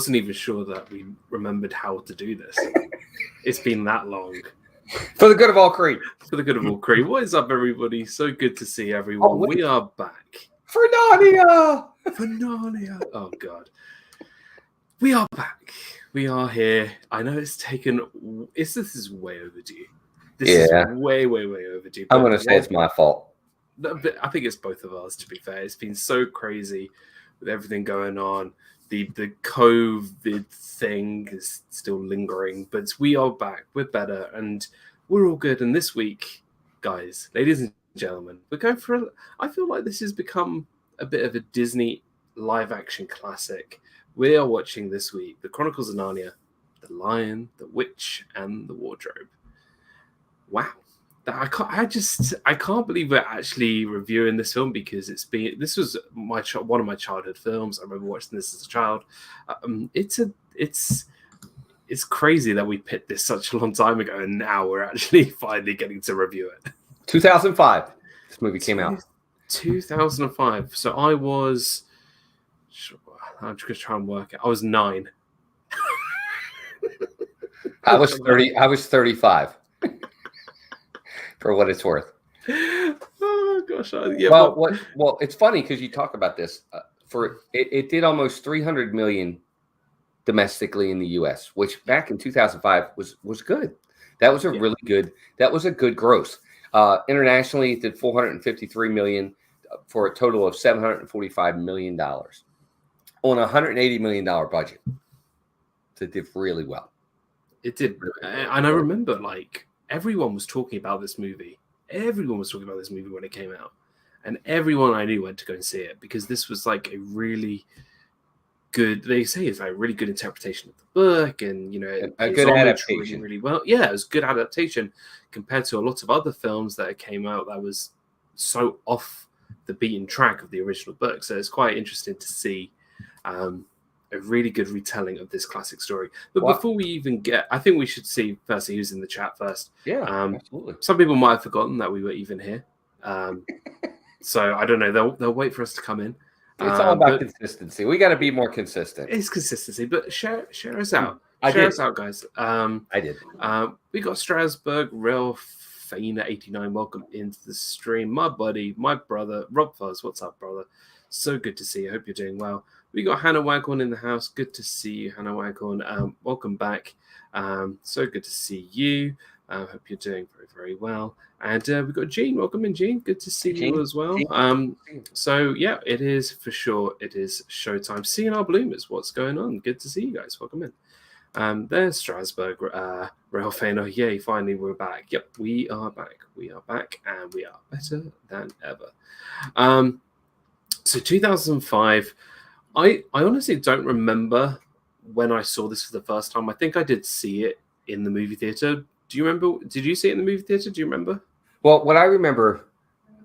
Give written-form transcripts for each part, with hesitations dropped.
wasn't even sure that we remembered how to do this. It's been that long. For the good of all Creed. For the good of all Creed. What is up, everybody? So good to see everyone. We are back. For Narnia! For Narnia. Oh, God. We are back. We are here. I know it's taken... This is way overdue. This is way, way, way overdue. I'm going to say it's my fault. But I think it's both of ours, to be fair. It's been so crazy with everything going on. The COVID thing is still lingering, but we are back. We're better, and we're all good. And this week, guys, ladies and gentlemen, we're going for I feel like this has become a bit of a Disney live-action classic. We are watching this week The Chronicles of Narnia, The Lion, the Witch, and the Wardrobe. Wow. I can't believe we're actually reviewing this film because this was one of my childhood films. I remember watching this as a child. It's crazy that we picked this such a long time ago, and now we're actually finally getting to review it. 2005. This movie came out. 2005. So I'm just gonna try and work it. I was 9. I was 30. I was 35. For what it's worth. Oh gosh! Yeah. Well, it's funny because you talk about this. It did almost 300 million domestically in the U.S., which back in 2005 was good. That was a really good. That was a good gross. Internationally, it did 453 million for a total of 745 million dollars on a $180 million budget. So it did really well. It did, and I remember everyone was talking about this movie. Everyone was talking about this movie when it came out. And everyone I knew went to go and see it because this was a really good, they say it's a really good interpretation of the book and, a good adaptation. Really well. Yeah, it was a good adaptation compared to a lot of other films that came out that was so off the beaten track of the original book. So it's quite interesting to see a really good retelling of this classic story. But before we even I think we should see firstly who's in the chat first. Yeah, absolutely. Some people might have forgotten that we were even here. So I don't know. They'll wait for us to come in. It's all about consistency. We got to be more consistent. It's consistency, but share us out. Share us out, guys. I did. We got Strasbourg, Real Faina 89. Welcome into the stream. My buddy, my brother, RobFuz. What's up, brother? So good to see you. Hope you're doing well. We got Hannah Waghorn in the house. Good to see you, Hannah Waghorn. Welcome back. So good to see you. Hope you're doing very, very well. And we've got Jean. Welcome in, Jean. Good to see you as well. So, yeah, it is for sure. It is showtime. Seeing our bloomers. What's going on? Good to see you guys. Welcome in. There's Strasbourg. Real Fano. Yay, finally we're back. Yep, we are back. We are back, and we are better than ever. So 2005... I honestly don't remember when I saw this for the first time. I think I did see it in the movie theater. Do you remember? Did you see it in the movie theater? Do you remember? Well, what I remember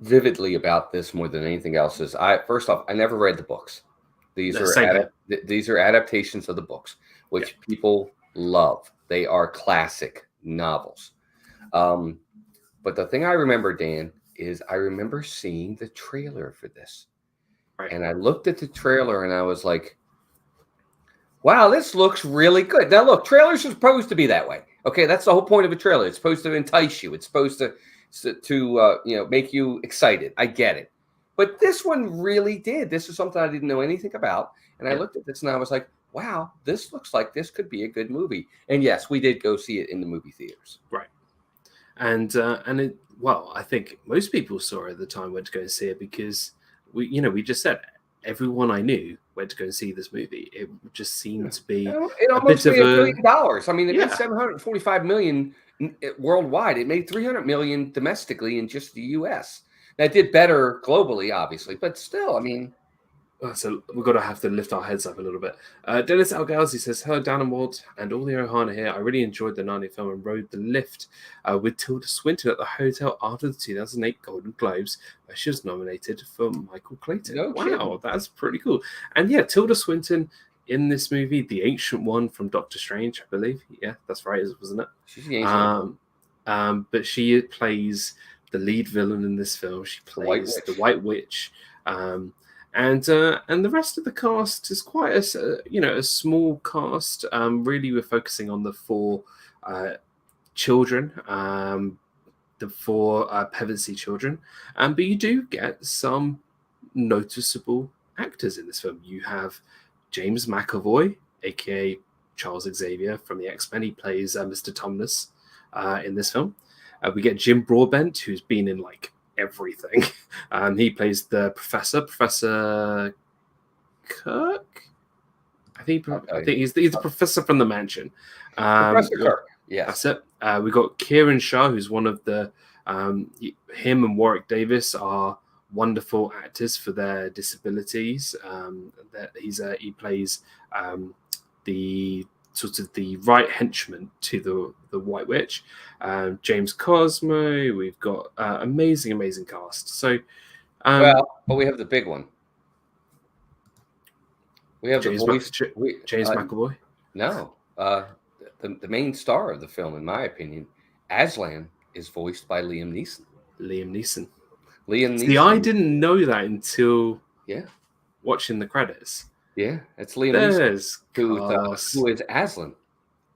vividly about this more than anything else is first off, I never read the books. These are adaptations of the books, which people love. They are classic novels. But the thing I remember, Dan, is I remember seeing the trailer for this. Right. And I looked at the trailer and I was like, wow, this looks really good. Now, look, trailers are supposed to be that way. Okay, that's the whole point of a trailer. It's supposed to entice you. It's supposed to make you excited. I get it. But this one really did. This is something I didn't know anything about. And I looked at this and I was like, wow, this looks like this could be a good movie. And yes, we did go see it in the movie theaters. Right. And I think most people saw it at the time, went to go and see it because we just said everyone I knew went to go and see this movie. It just seemed to be it almost made $1 billion. I mean, it made $745 million worldwide. It made $300 million domestically in just the U.S. Now, it did better globally, obviously, but still, I mean. So we're going to have to lift our heads up a little bit. Dennis Algazi says, hello, Dan and Walt, and all the Ohana here. I really enjoyed the Narnia film and rode the lift with Tilda Swinton at the hotel after the 2008 Golden Globes, where she was nominated for Michael Clayton. Wow, that's pretty cool. And yeah, Tilda Swinton in this movie, the Ancient One from Doctor Strange, I believe. Yeah, that's right, wasn't it? She's the Ancient One. But she plays the lead villain in this film. She plays the White Witch. And the rest of the cast is quite a small cast. Really, we're focusing on the 4 children, the 4 Pevensey children, but you do get some noticeable actors in this film. You have James McAvoy, aka Charles Xavier from the X-Men. He plays Mr. Tumnus in this film. We get Jim Broadbent, who's been in like everything. He plays the Professor Kirk. I think he's the professor from the mansion. Professor Kirk. Yes, that's it. We got Kieran Shah, who's one of the him and Warwick Davis are wonderful actors for their disabilities. He plays the sort of the right henchman to the White Witch. James Cosmo. We've got amazing cast. So, but we have the big one. We have James the voice. James McAvoy. No, the main star of the film, in my opinion, Aslan, is voiced by Liam Neeson. See, I didn't know that until watching the credits. Yeah, it's Liam Neeson who is Aslan.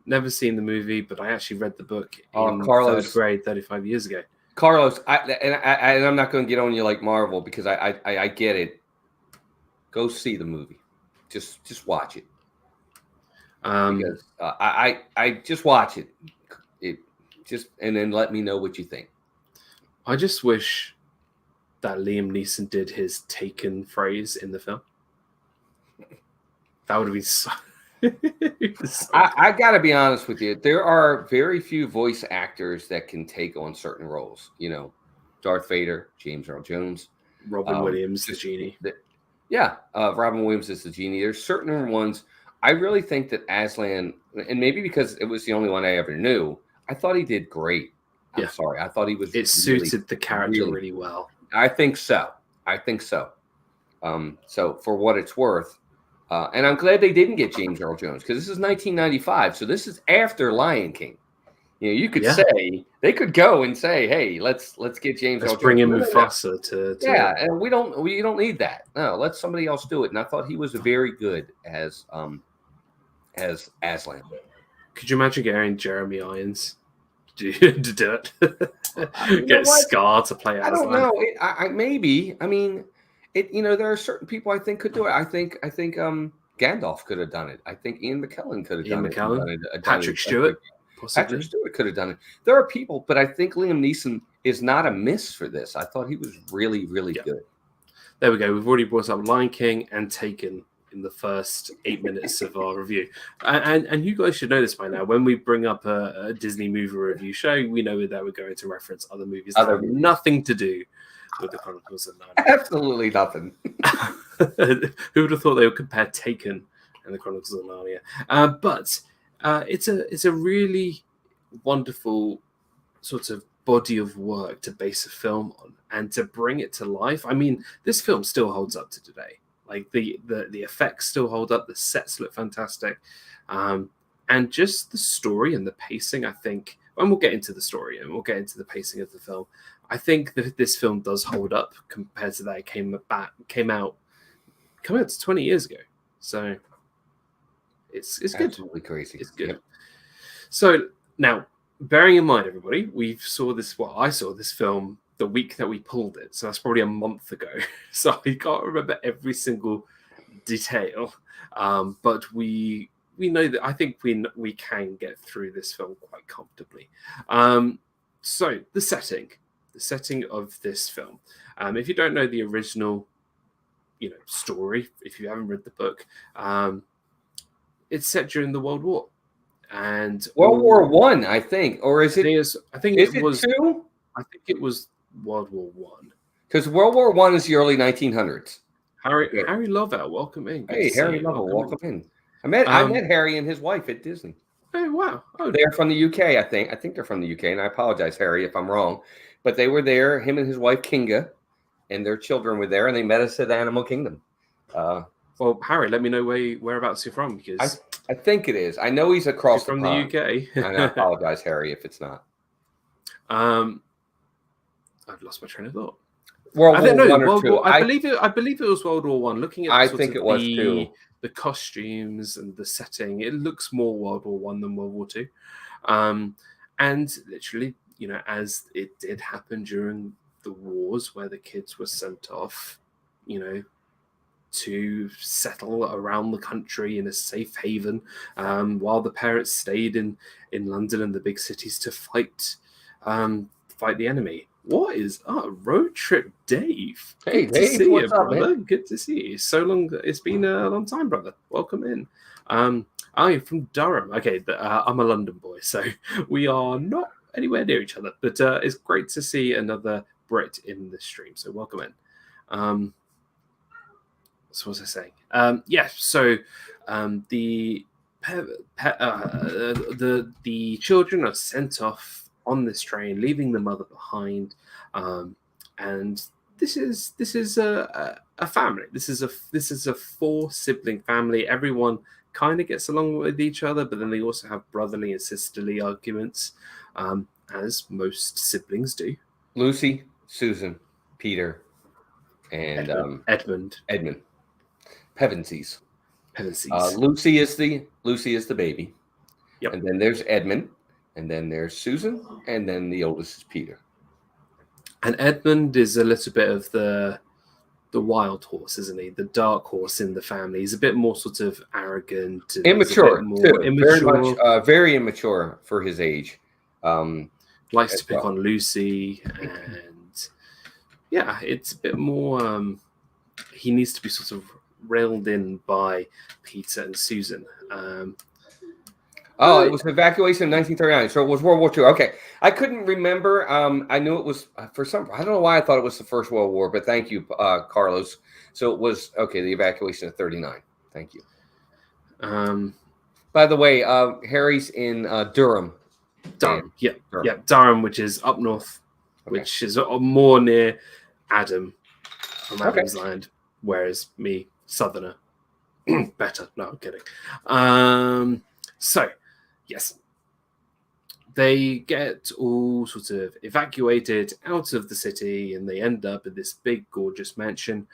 Never seen the movie, but I actually read the book in third grade 35 years ago. Carlos, I'm not going to get on you like Marvel because I get it. Go see the movie. Just watch it. Because I just watch it. And then let me know what you think. I just wish that Liam Neeson did his Taken phrase in the film. That would have been so. I got to be honest with you. There are very few voice actors that can take on certain roles. You know, Darth Vader, James Earl Jones, Robin Williams, the genie. Robin Williams is the genie. There's certain ones. I really think that Aslan, and maybe because it was the only one I ever knew, I thought he did great. I'm sorry. I thought he was. It suited the character really well. I think so. So for what it's worth, and I'm glad they didn't get James Earl Jones because this is 1995. So this is after Lion King. You know, you could say they could go and say, "Hey, let's get James Earl Jones. Bring in Mufasa to and we don't need that. No, let somebody else do it." And I thought he was very good as Aslan. Could you imagine getting Jeremy Irons to do it? Get Scar to play Aslan. I don't know. Maybe. I mean, there are certain people I think could do it. I think Gandalf could have done it. I think Ian McKellen could have done it. Patrick Stewart. Possibly. Patrick Stewart could have done it. There are people, but I think Liam Neeson is not a miss for this. I thought he was really, really good. There we go. We've already brought up Lion King and Taken in the first 8 minutes of our review. And you guys should know this by now. When we bring up a Disney movie review show, we know that we're going to reference other movies that have nothing to do with the Chronicles of Narnia. Absolutely nothing. Who would have thought they would compare Taken and the Chronicles of Narnia? But it's a really wonderful sort of body of work to base a film on and to bring it to life. I mean, this film still holds up to today. Like the effects still hold up, the sets look fantastic, and just the story and the pacing. I think, and we'll get into the story and we'll get into the pacing of the film. I think that this film does hold up compared to that it came out 20 years ago. So it's good. Absolutely crazy. It's good. Yep. So now, bearing in mind, everybody, I saw this film the week that we pulled it, so that's probably a month ago. So I can't remember every single detail, but we know that I think we can get through this film quite comfortably. So the setting of this film. If you don't know the original, story, if you haven't read the book, it's set during the World War, and World War One, I think, or is it? I think it was two. I think it was World War One. Because World War One is the early 1900s. Harry Lovell, welcome in. Hey, Harry Lovell, welcome in. I met Harry and his wife at Disney. Oh wow! Oh, they're from the UK, I think. I think they're from the UK, and I apologize, Harry, if I'm wrong. But they were there. Him and his wife Kinga, and their children were there, and they met us at Animal Kingdom. Well, Harry, let me know whereabouts you're from, because I think it is. I know he's across from the UK. And I apologize, Harry, if it's not. I've lost my train of thought. World War One or World two. War. I believe it was World War One. Looking at I think it was too. The costumes and the setting, it looks more World War One than World War Two. And literally, as it did happen during the wars, where the kids were sent off, to settle around the country in a safe haven, while the parents stayed in London and the big cities to fight the enemy. What is road trip, Dave? Hey, Good Dave, to see you, what's up, brother? man? Good to see you. So long. It's been a long time, brother. Welcome in. You're from Durham. Okay, I'm a London boy, so we are not anywhere near each other. But it's great to see another Brit in the stream. So welcome in. So what was I saying? So the children are sent off on this train, leaving the mother behind, and this is a family. This is a 4-sibling family. Everyone kind of gets along with each other, but then they also have brotherly and sisterly arguments, as most siblings do. Lucy, Susan, Peter, and Edmund. Pevensies. Lucy is the baby. Yep. And then there's Edmund, and then there's Susan, and then the oldest is Peter. And Edmund is a little bit of the wild horse, isn't he? The dark horse in the family. He's a bit more sort of arrogant, and immature, more immature. Very immature for his age. Likes to pick on Lucy, and it's a bit more. He needs to be sort of railed in by Peter and Susan. It was evacuation in 1939, so it was World War II. Okay, I couldn't remember. I knew it was I don't know why I thought it was the First World War, but thank you, Carlos. So it was the evacuation of 39. Thank you. By the way, Harry's in Durham. Durham, Durham, which is up north, which is more near Adam from Adam's Land, whereas me, southerner, better. No, I'm kidding. So, yes, they get all sort of evacuated out of the city, and they end up in this big, gorgeous mansion,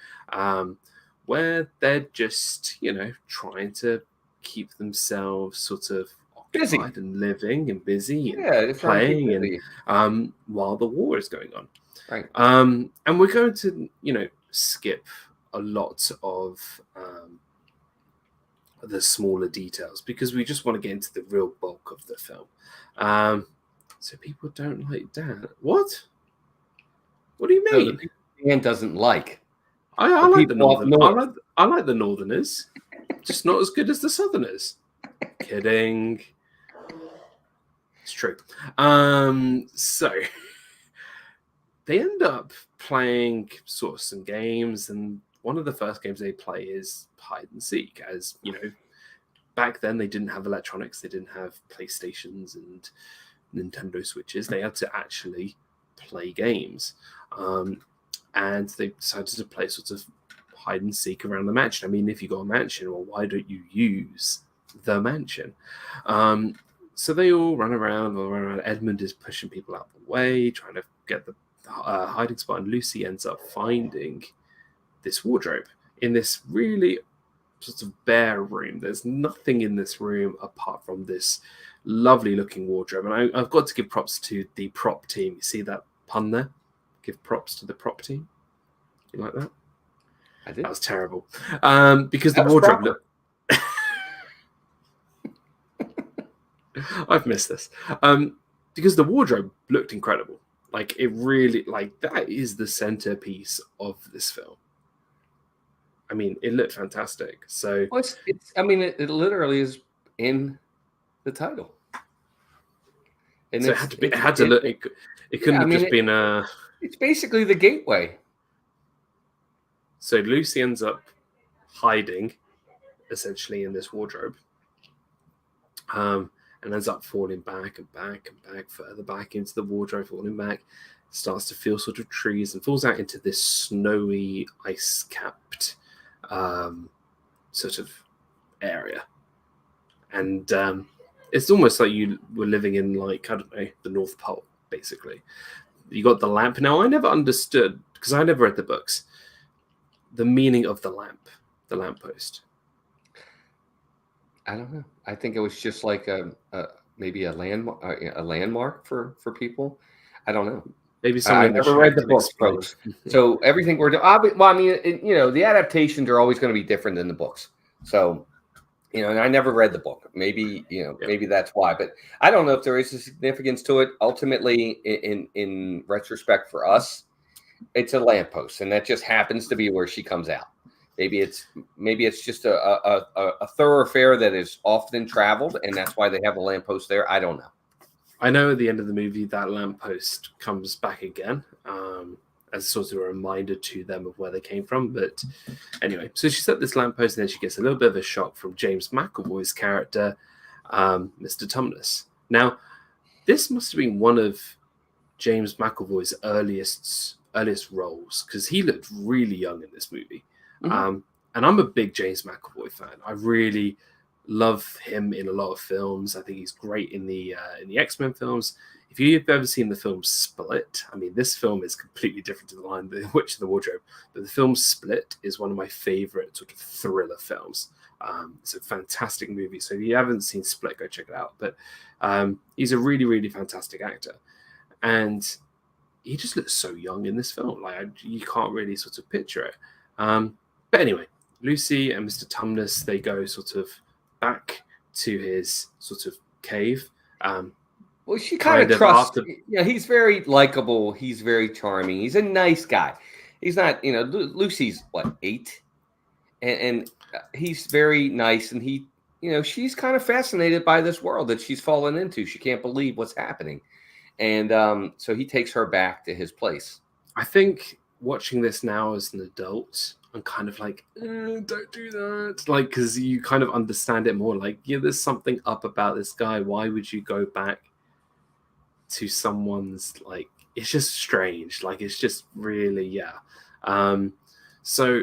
where they're just, trying to keep themselves sort of busy and living and busy and playing and while the war is going on. Right. And we're going to, skip a lot of the smaller details because we just want to get into the real bulk of the film. So people don't like Dan. What? What do you mean? Dan doesn't like. I like the Northern. I like the Northerners, just not as good as the Southerners. Kidding. It's true. So they end up playing sort of some games, and one of the first games they play is hide and seek. As back then they didn't have electronics, they didn't have PlayStations and Nintendo Switches. They had to actually play games, and they decided to play sort of hide and seek around the mansion. I mean, if you got a mansion, well, why don't you use the mansion? So they all run around. Edmund is pushing people out the way, trying to get the hiding spot, and Lucy ends up finding this wardrobe in this really sort of bare room. There's nothing in this room apart from this lovely looking wardrobe, and I've got to give props to the prop team. You see that pun there? Give props to the prop team. You like that? I did. That was terrible. Because the wardrobe looked... I've missed this. Because the wardrobe looked incredible. Like, it really... Like, that is the centerpiece of this film. I mean, it looked fantastic. So... Well, it literally is in the title. And so it had to look... It couldn't have just been a... It's basically the gateway. So Lucy ends up hiding, essentially, in this wardrobe. And ends up falling back and back and back, further back into the wardrobe, falling back, starts to feel sort of trees, and falls out into this snowy, ice-capped sort of area. And it's almost like you were living in, like, I don't know, the North Pole, basically. You got the lamp. Now, I never understood, because I never read the books, the meaning of the lamppost? I don't know. I think it was just like maybe a landmark for people. I don't know. Maybe I someone in the never chat read the can books, explain. folks. So everything we're doing, well, I mean, the adaptations are always going to be different than the books. So, and I never read the book. Maybe, maybe that's why. But I don't know if there is a significance to it. Ultimately, in retrospect for us, it's a lamppost, and that just happens to be where she comes out. Maybe it's just a thoroughfare that is often traveled, and that's why they have a lamppost there. I don't know. I know at the end of the movie that lamppost comes back again as sort of a reminder to them of where they came from. But anyway, so she's at this lamppost, and then she gets a little bit of a shock from James McAvoy's character, Mr. Tumnus. Now, this must have been one of James McAvoy's earliest roles, because he looked really young in this movie. And I'm a big James McAvoy fan. I really love him in a lot of films. I think he's great in the X-Men films. If you've ever seen the film Split, I mean, this film is completely different to The Lion, the Witch of the Wardrobe, but the film Split is one of my favorite sort of thriller films. It's a fantastic movie. So if you haven't seen Split, go check it out. But he's a really, really fantastic actor. And he just looks so young in this film. Like, you can't really sort of picture it. But anyway, Lucy and Mr. Tumnus, they go sort of back to his sort of cave. Well, she kind of trusts. Yeah, he's very likable. He's very charming. He's a nice guy. He's not, Lucy's what, 8, and he's very nice. And he, she's kind of fascinated by this world that she's fallen into. She can't believe what's happening, and so he takes her back to his place. I think watching this now as an adult, I'm kind of like, don't do that. Like, because you kind of understand it more. Like, there's something up about this guy. Why would you go back to someone's, like, it's just strange. Like, it's just really, yeah. So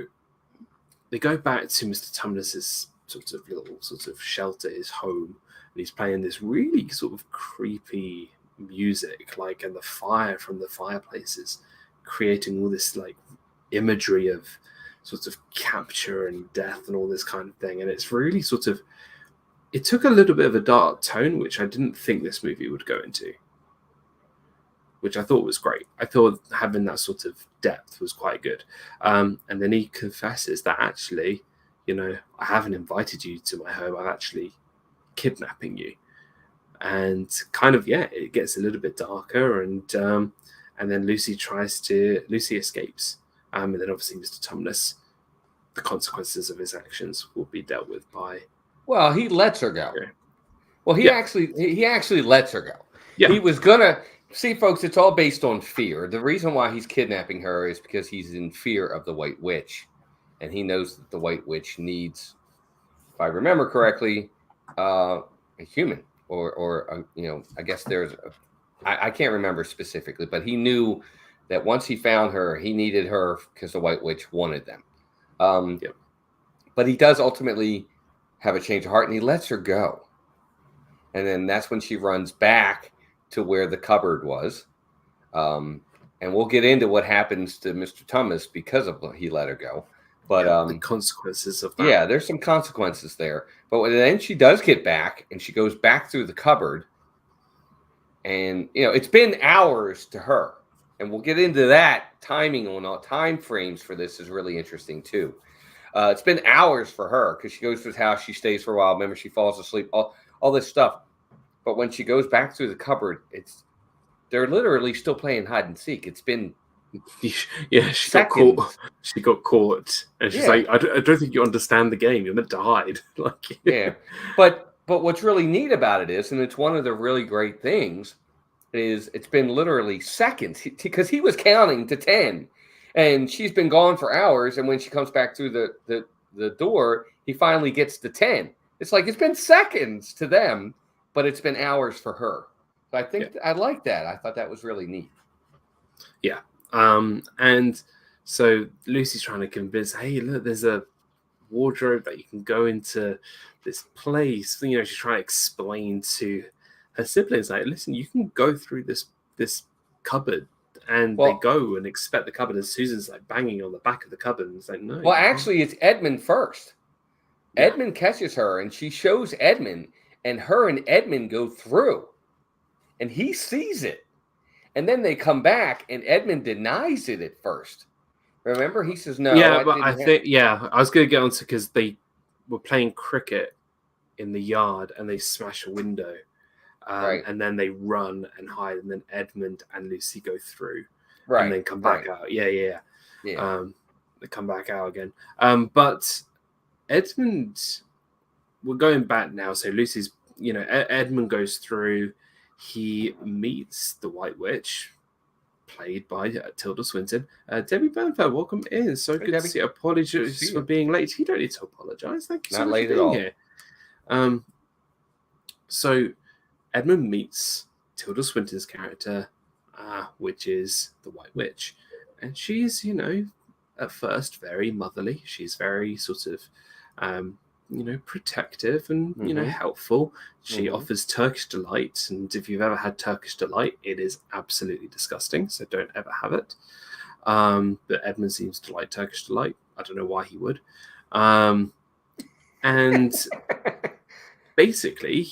they go back to Mr. Tumnus's sort of little sort of shelter, his home, and he's playing this really sort of creepy music, like, and the fire from the fireplaces creating all this like imagery of sort of capture and death and all this kind of thing. And it's really sort of, it took a little bit of a dark tone, which I didn't think this movie would go into, which I thought was great. I thought having that sort of depth was quite good. And then he confesses that actually, I haven't invited you to my home. I'm actually kidnapping you. And kind of, it gets a little bit darker. And then Lucy escapes. And then obviously Mr. Tumnus, the consequences of his actions will be dealt with by. Well, he lets her go. Yeah. Well, he actually lets her go. Yeah. He was gonna see, folks. It's all based on fear. The reason why he's kidnapping her is because he's in fear of the White Witch, and he knows that the White Witch needs, if I remember correctly, a human, or I guess there's. I can't remember specifically, but he knew that once he found her, he needed her because the White Witch wanted them. But he does ultimately have a change of heart, and he lets her go. And then that's when she runs back to where the cupboard was. And we'll get into what happens to Mr. Tumnus because of he let her go. But the consequences of that. Yeah, there's some consequences there. But then she does get back, and she goes back through the cupboard. And, it's been hours to her. And we'll get into that. Timing on all time frames for this is really interesting, too. It's been hours for her because she goes to his house. She stays for a while. Remember, she falls asleep, all this stuff. But when she goes back through the cupboard, they're literally still playing hide and seek. It's been she got caught. She got caught. And she's like, I don't think you understand the game. You're meant to hide. Yeah. But what's really neat about it is, and it's one of the really great things, is it's been literally seconds because he was counting to 10 and she's been gone for hours. And when she comes back through the door, he finally gets to 10. It's like, it's been seconds to them, but it's been hours for her. So I think I like that. I thought that was really neat. Yeah. And so Lucy's trying to convince, hey, look, there's a wardrobe that you can go into this place. She's trying to explain to her siblings, like, listen, you can go through this cupboard And they go and expect the cupboard, and Susan's like banging on the back of the cupboard, and it's like, no. Well, actually, it's Edmund first. Yeah. Edmund catches her, and she shows Edmund, and her and Edmund go through, and he sees it. And then they come back, and Edmund denies it at first. Remember, he says, no. Yeah, but I think, I was going to get on to, because they were playing cricket in the yard, and they smash a window. Right. And then they run and hide, and then Edmund and Lucy go through, and then come back out. Yeah. They come back out again. But Edmund, we're going back now. So Lucy's, Edmund goes through. He meets the White Witch, played by Tilda Swinton. Debbie Bernfeld, welcome in. So good to see you. Apologies for being late. You don't need to apologize. Thank you so much for being here. So Edmund meets Tilda Swinton's character, which is the White Witch. And she's, at first very motherly. She's very sort of, protective and, helpful. She offers Turkish Delight. And if you've ever had Turkish Delight, it is absolutely disgusting. So don't ever have it. But Edmund seems to like Turkish Delight. I don't know why he would. And basically,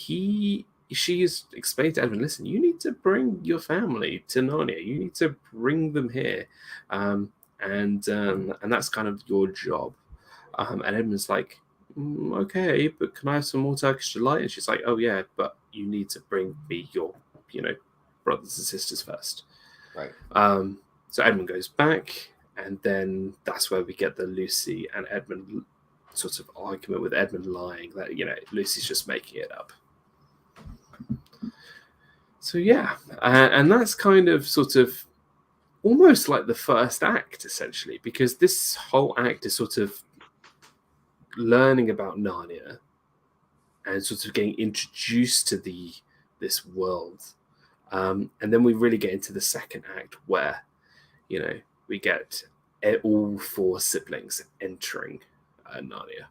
she's explained to Edmund, listen, you need to bring your family to Narnia. You need to bring them here. And that's kind of your job. And Edmund's like, okay, but can I have some more Turkish Delight? And she's like, oh, yeah, but you need to bring me your, brothers and sisters first. Right. So Edmund goes back, and then that's where we get the Lucy and Edmund sort of argument, with Edmund lying that, Lucy's just making it up. So, yeah, and that's kind of sort of almost like the first act, essentially, because this whole act is sort of learning about Narnia and sort of getting introduced to this world. And then we really get into the second act where, we get all four siblings entering Narnia.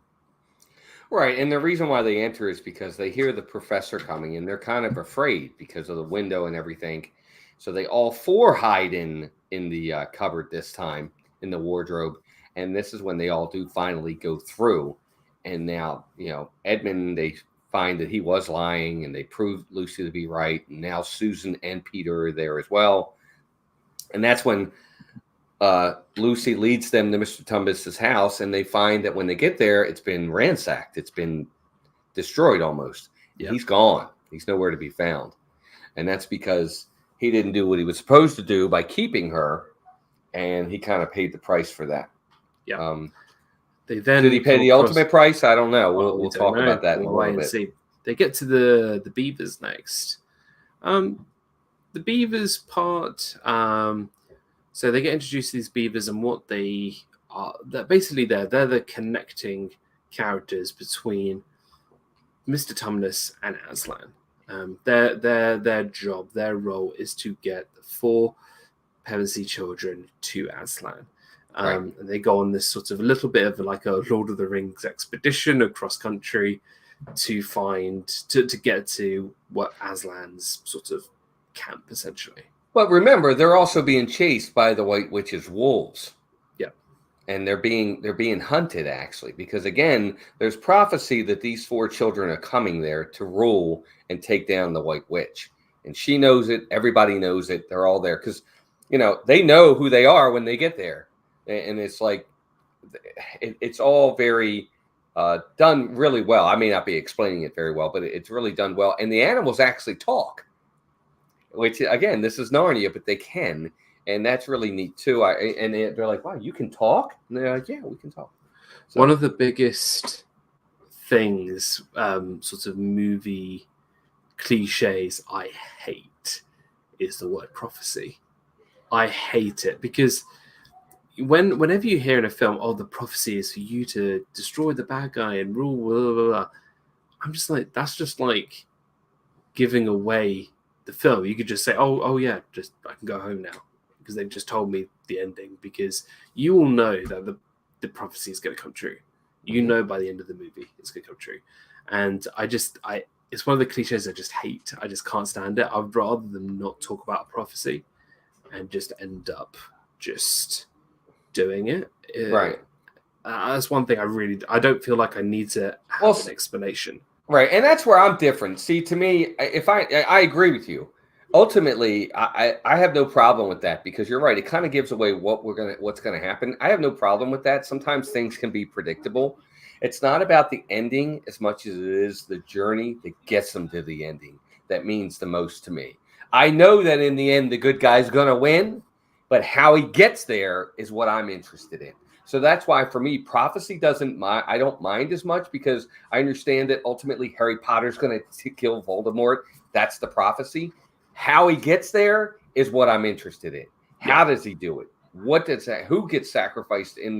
Right, and the reason why they enter is because they hear the professor coming, and they're kind of afraid because of the window and everything. So they all four hide in the cupboard this time, in the wardrobe, and this is when they all do finally go through. And now, Edmund, they find that he was lying, and they prove Lucy to be right. And now Susan and Peter are there as well. And that's when Lucy leads them to Mr. Tumnus's house, and they find that when they get there, it's been ransacked. It's been destroyed almost. Yep. He's gone. He's nowhere to be found. And that's because he didn't do what he was supposed to do by keeping her, and he kind of paid the price for that. Yeah. Did he pay the ultimate price? I don't know. We'll talk about that in a little bit. See. They get to the Beavers next. The Beavers part... So they get introduced to these beavers, and what they are, they're the connecting characters between Mr. Tumnus and Aslan. Their job, their role is to get the four Pevensey children to Aslan. And they go on this sort of a little bit of like a Lord of the Rings expedition across country to get to what Aslan's sort of camp, essentially. But remember, they're also being chased by the White Witch's wolves. Yeah. And they're being hunted, actually, because, again, there's prophecy that these four children are coming there to rule and take down the White Witch. And she knows it. Everybody knows it. They're all there because, they know who they are when they get there. And it's like, it's all very done really well. I may not be explaining it very well, but it's really done well. And the animals actually talk. Which, again, this is Narnia, but they can. And that's really neat, too. And they're like, wow, you can talk? And they're like, yeah, we can talk. So, one of the biggest things, sort of movie cliches I hate is the word prophecy. I hate it because whenever you hear in a film, oh, the prophecy is for you to destroy the bad guy and rule, blah, blah, blah, I'm just like, that's just like giving away the film. You could just say, oh yeah, just I can go home now because they've just told me the ending, because you will know that the prophecy is going to come true. You know by the end of the movie it's going to come true. And it's one of the cliches I just hate. I just can't stand it. I'd rather them not talk about a prophecy. and just end up just doing it. Right. That's one thing I don't feel like I need to have an explanation. Right, and that's where I'm different. See, to me, if I agree with you. Ultimately, I have no problem with that because you're right. It kind of gives away what's gonna happen. I have no problem with that. Sometimes things can be predictable. It's not about the ending as much as it is the journey that gets them to the ending that means the most to me. I know that in the end the good guy's gonna win, but how he gets there is what I'm interested in. So that's why for me, prophecy I don't mind as much because I understand that ultimately Harry Potter's going to kill Voldemort. That's the prophecy. How he gets there is what I'm interested in. How does he do it? Who gets sacrificed in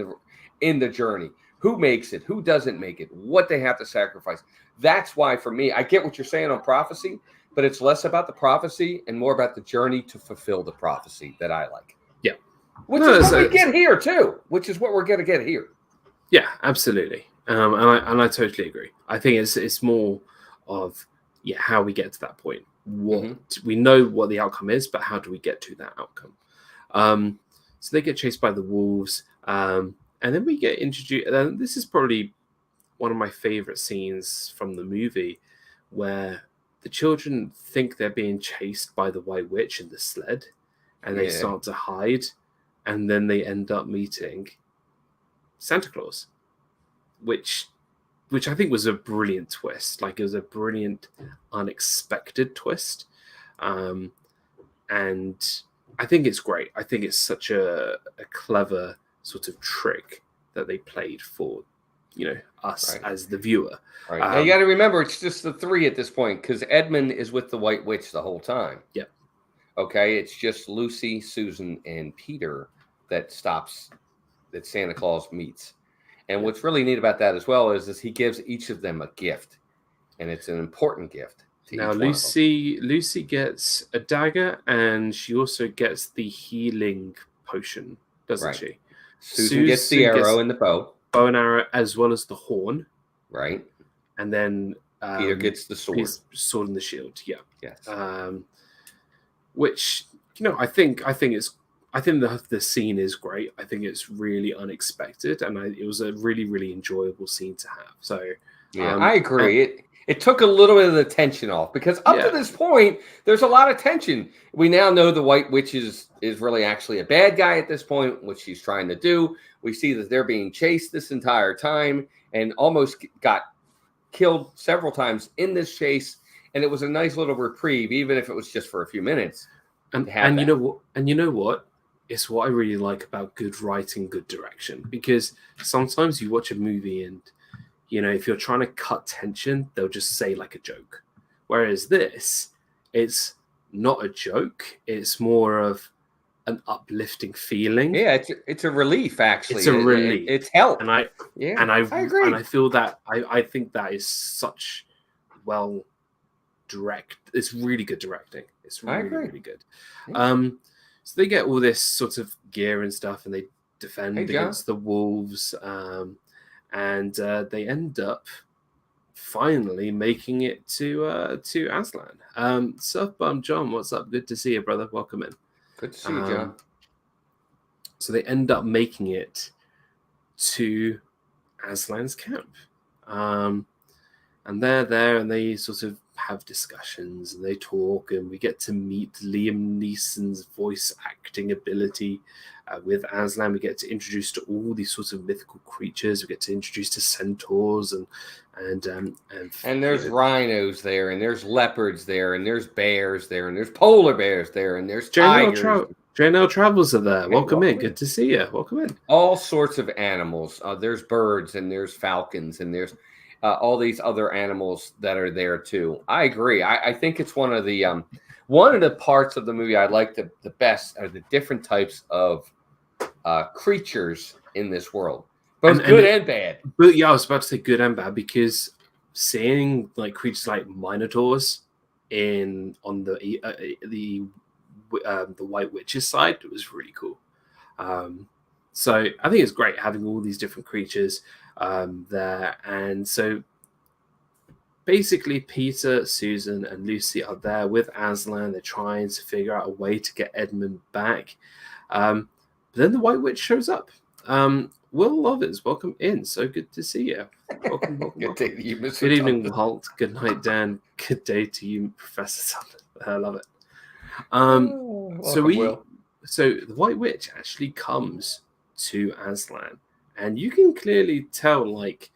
the journey? Who makes it? Who doesn't make it? What they have to sacrifice. That's why for me, I get what you're saying on prophecy, but it's less about the prophecy and more about the journey to fulfill the prophecy that I like. Which is what we get here too. Which is what we're going to get here. Yeah, absolutely. And I totally agree. I think it's more of how we get to that point. We know what the outcome is, but how do we get to that outcome? So they get chased by the wolves, and then we get introduced. And this is probably one of my favorite scenes from the movie, where the children think they're being chased by the White Witch in the sled, and they start to hide. And then they end up meeting Santa Claus, which I think was a brilliant twist. Like, it was a brilliant, unexpected twist. And I think it's great. I think it's such a clever sort of trick that they played for, us as the viewer. Right. Now you got to remember, it's just the three at this point because Edmund is with the White Witch the whole time. Yeah. Okay, it's just Lucy, Susan, and Peter that Santa Claus meets. And what's really neat about that as well is he gives each of them a gift, and it's an important gift. Now Lucy gets a dagger, and she also gets the healing potion, doesn't she? Susan gets the arrow and the bow and arrow, as well as the horn. Right. And then Peter gets the sword. Sword and the shield. Yeah. Yes. Which I think the scene is great. I think it's really unexpected, and it was a really, really enjoyable scene to have. So I agree. It took a little bit of the tension off because up to this point, there's a lot of tension. We now know the White Witch is really actually a bad guy at this point, what she's trying to do. We see that they're being chased this entire time and almost got killed several times in this chase. And it was a nice little reprieve, even if it was just for a few minutes. And you know what? It's what I really like about good writing, good direction. Because sometimes you watch a movie and, if you're trying to cut tension, they'll just say like a joke. Whereas this, it's not a joke. It's more of an uplifting feeling. Yeah, it's a relief, actually. It's a relief. It's help. And I agree. And I feel that I think that is such it's really good directing. It's really, really good. Yeah. So they get all this sort of gear and stuff, and they defend against the wolves. And they end up finally making it to Aslan. Surf Bum John, what's up? Good to see you, brother. Welcome in. Good to see you, John. So they end up making it to Aslan's camp. And they're there, and they sort of have discussions, and they talk, and we get to meet Liam Neeson's voice acting ability with Aslan. We get to introduce to all these sorts of mythical creatures. We get to introduce to centaurs and there's rhinos there, and there's leopards there, and there's bears there, and there's polar bears there, and there's tigers. JNL Travels are there. Welcome in. Good to see you. Welcome in. All sorts of animals. There's birds, and there's falcons, and there's all these other animals that are there too. I agree. I think it's one of the parts of the movie I like the best are the different types of creatures in this world, both good and bad. But yeah, I was about to say good and bad because seeing like creatures like minotaurs on the White Witch's side, it was really cool. So I think it's great having all these different creatures there, and so basically Peter, Susan, and Lucy are there with Aslan. They're trying to figure out a way to get Edmund back. But then the White Witch shows up. Will Lovers, welcome in. So good to see you. Welcome. Good day to you, Mr. Good evening, Tumnus. Walt. Good night, Dan. Good day to you, Professor Tumnus. I love it. So the White Witch actually comes to Aslan, and you can clearly tell, like,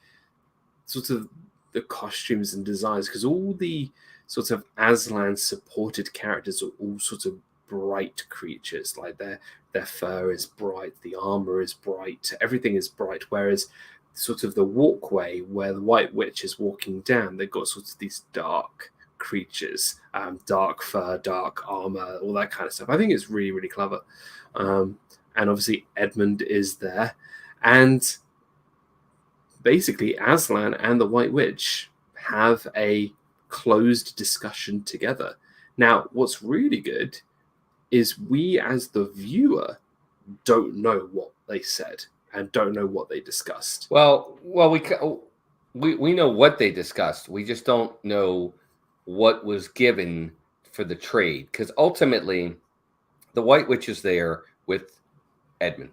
sort of the costumes and designs, because all the sort of Aslan supported characters are all sort of bright creatures. Like their fur is bright, the armor is bright, everything is bright. Whereas sort of the walkway where the White Witch is walking down, they've got sort of these dark creatures, dark fur, dark armor, all that kind of stuff. I think it's really, really clever. And obviously Edmund is there, and basically Aslan and the White Witch have a closed discussion together. Now, what's really good is we as the viewer don't know what they said and don't know what they discussed. Well, we know what they discussed. We just don't know what was given for the trade, because ultimately the White Witch is there with Edmund.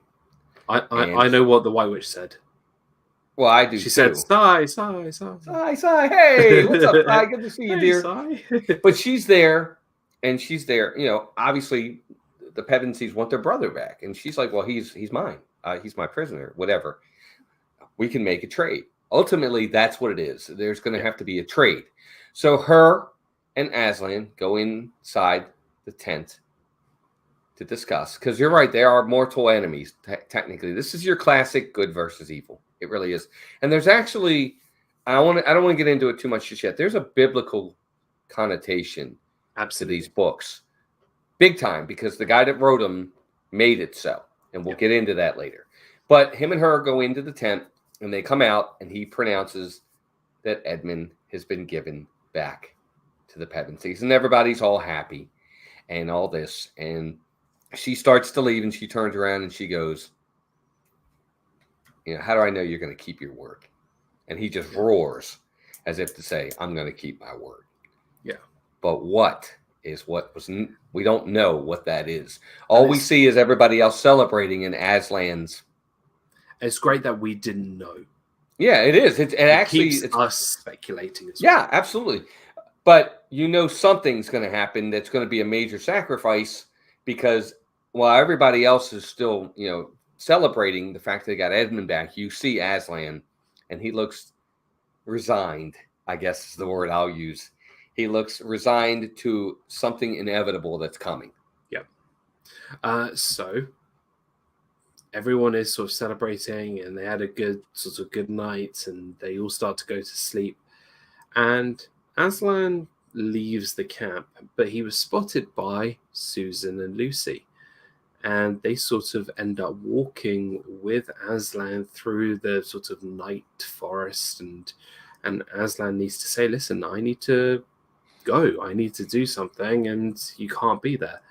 I know what the White Witch said. Well, I do. She said, "Sigh, sigh, sigh, sigh. Hey, what's up, Sigh? Good to see you, dear." Sigh. But she's there, and she's there. You know, obviously, the Pevensies want their brother back, and she's like, "Well, he's mine. He's my prisoner. Whatever. We can make a trade." Ultimately, that's what it is. There's going to have to be a trade. So her and Aslan go inside the tent to discuss, because you're right, they are mortal enemies. Technically, this is your classic good versus evil. It really is. And there's actually, I don't want to get into it too much just yet. There's a biblical connotation to these books, big time, because the guy that wrote them made it so, and we'll get into that later. But him and her go into the tent, and they come out, and he pronounces that Edmund has been given back to the Pevensies, and everybody's all happy and all this. And she starts to leave, and she turns around and she goes, "You know, how do I know you're going to keep your word?" And he just roars as if to say, "I'm going to keep my word." Yeah. But what was, we don't know what that is. All we see is everybody else celebrating in Aslan's. It's great that we didn't know. Yeah, it is. It actually keeps us speculating as well. Yeah, absolutely. But you know something's going to happen that's going to be a major sacrifice, because while everybody else is still, you know, celebrating the fact they got Edmund back, you see Aslan, and he looks resigned, I guess is the word I'll use. He looks resigned to something inevitable that's coming. Yep. So everyone is sort of celebrating, and they had a good night, and they all start to go to sleep. And Aslan leaves the camp, but he was spotted by Susan and Lucy. And they sort of end up walking with Aslan through the sort of night forest, and Aslan needs to say, "Listen, I need to go. I need to do something, and you can't be there."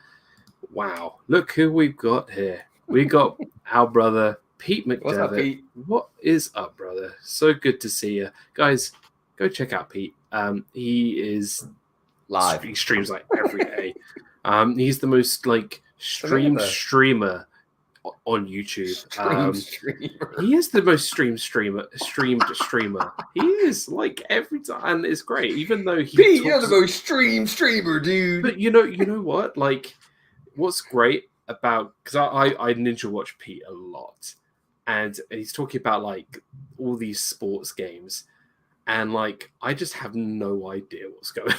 Wow, look who we've got here. We got our brother Pete McDevitt. What's up, Pete? What is up, brother? So good to see you guys. Go check out Pete. He is live. He streams like every day. He's the most like streamer on YouTube. Streamer. He is the most streamed streamer. He is like every time, and it's great. Even though Pete, you're the most streamer, dude. But you know what? Like, what's great about, because I ninja watch Pete a lot, and he's talking about like all these sports games, and like I just have no idea what's going on.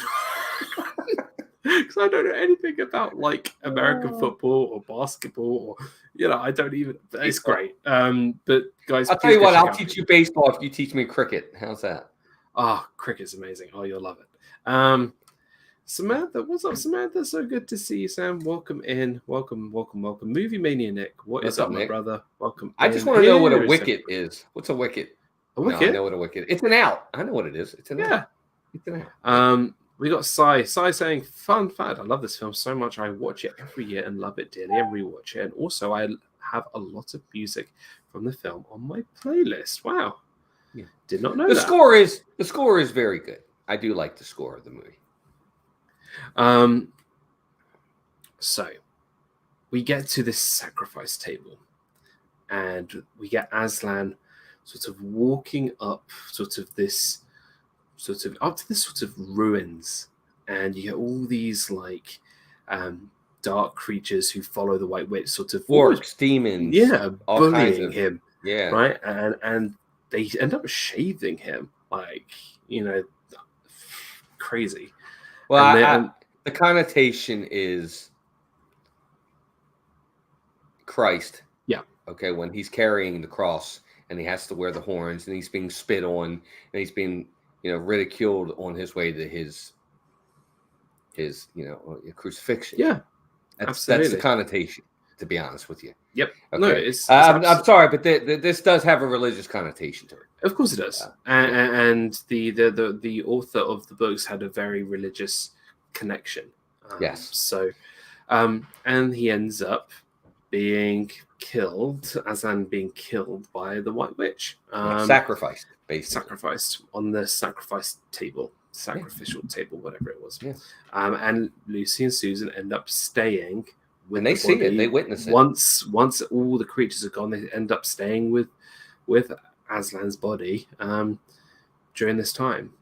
Because I don't know anything about like American football or basketball, or I don't even. It's great. But guys, I'll tell you what. I'll teach you baseball if you teach me cricket. How's that? Oh, cricket's amazing. Oh, you'll love it. Samantha, what's up, Samantha? So good to see you, Sam. Welcome in. Welcome. Movie Mania Nick. What's up, my brother? Welcome. I just want to know what a wicket is. What's a wicket? A wicket? No, I know what a wicket is. It's an out. I know what it is. It's an out. It's an out. We got Sai saying, "Fun fact, I love this film so much. I watch it every year and love it dearly and rewatch it. And also, I have a lot of music from the film on my playlist." Wow, did not know the that. score is very good. I do like the score of the movie. So we get to this sacrifice table, and we get Aslan sort of walking up up to this sort of ruins, and you get all these like dark creatures who follow the White Witch, sort of orcs, demons, bullying him, yeah, right, and they end up shaving him, like, crazy. Well, the connotation is Christ. Yeah. Okay, when he's carrying the cross and he has to wear the horns and he's being spit on and he's being, ridiculed on his way to his crucifixion. Yeah, absolutely. That's the connotation, to be honest with you. Yep. Okay. No, it's I'm sorry, but this does have a religious connotation to it. Of course it does. And the author of the books had a very religious connection. Yes. So, and he ends up being killed, Aslan being killed by the White Witch. Sacrificed, basically. Sacrificed on the sacrifice table, sacrificial table, whatever it was. Yeah. And Lucy and Susan end up staying with and they see it, they witness it. Once all the creatures are gone, they end up staying with Aslan's body during this time.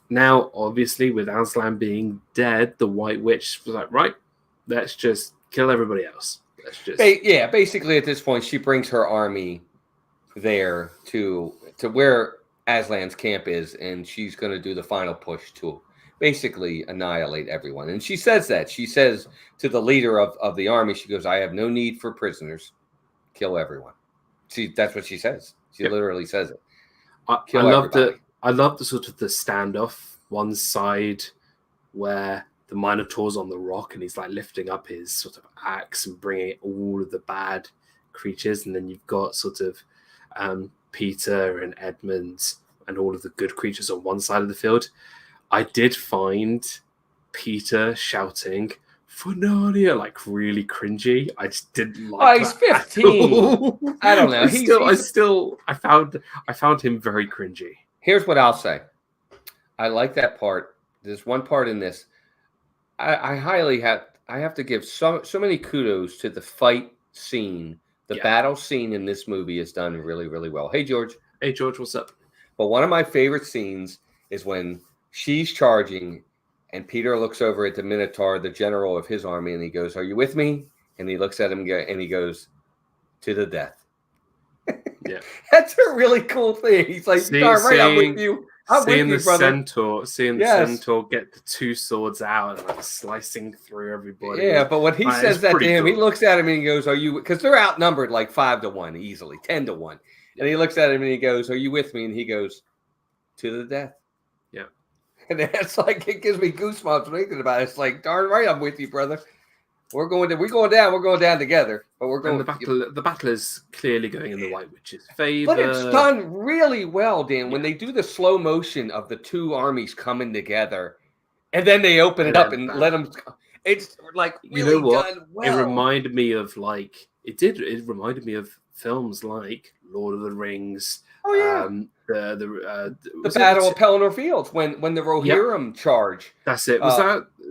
Now, obviously, with Aslan being dead, the White Witch was like, right, let's just kill everybody else. Let's just basically at this point, she brings her army there to where Aslan's camp is, and she's going to do the final push to basically annihilate everyone. And she says that. She says to the leader of the army, she goes, I have no need for prisoners. Kill everyone. That's what she says. She literally says it. I love the sort of the standoff. One side where the Minotaur's on the rock and he's like lifting up his sort of axe and bringing all of the bad creatures. And then you've got sort of Peter and Edmund and all of the good creatures on one side of the field. I did find Peter shouting for Narnia like really cringy. I just didn't like. He's 15. I don't know. I found him very cringy. Here's what I'll say. I like that part. There's one part in this. I have to give so many kudos to the fight scene. The battle scene in this movie is done really, really well. Hey, George. Hey, George, what's up? But one of my favorite scenes is when she's charging and Peter looks over at the Minotaur, the general of his army, and he goes, are you with me? And he looks at him and he goes, to the death. Yeah. That's a really cool thing. He's like, I'm with you. Seeing the centaur get the two swords out and like slicing through everybody. Yeah, but when he says that to him, he looks at him and he goes, are you, because they're outnumbered like 5-1 easily, 10-1. And he looks at him and he goes, are you with me? And he goes, to the death. Yeah. And that's like, it gives me goosebumps thinking about it. It's like, darn right, I'm with you, brother. We're going down together. But we're going. And the battle is clearly going in the White Witch's favor. But it's done really well, Dan. When they do the slow motion of the two armies coming together, and then they open it up and let them. It's like really done well. It reminded me of It reminded me of films like Lord of the Rings. Oh yeah. The Battle of Pelennor Fields when the Rohirrim charge. That's it.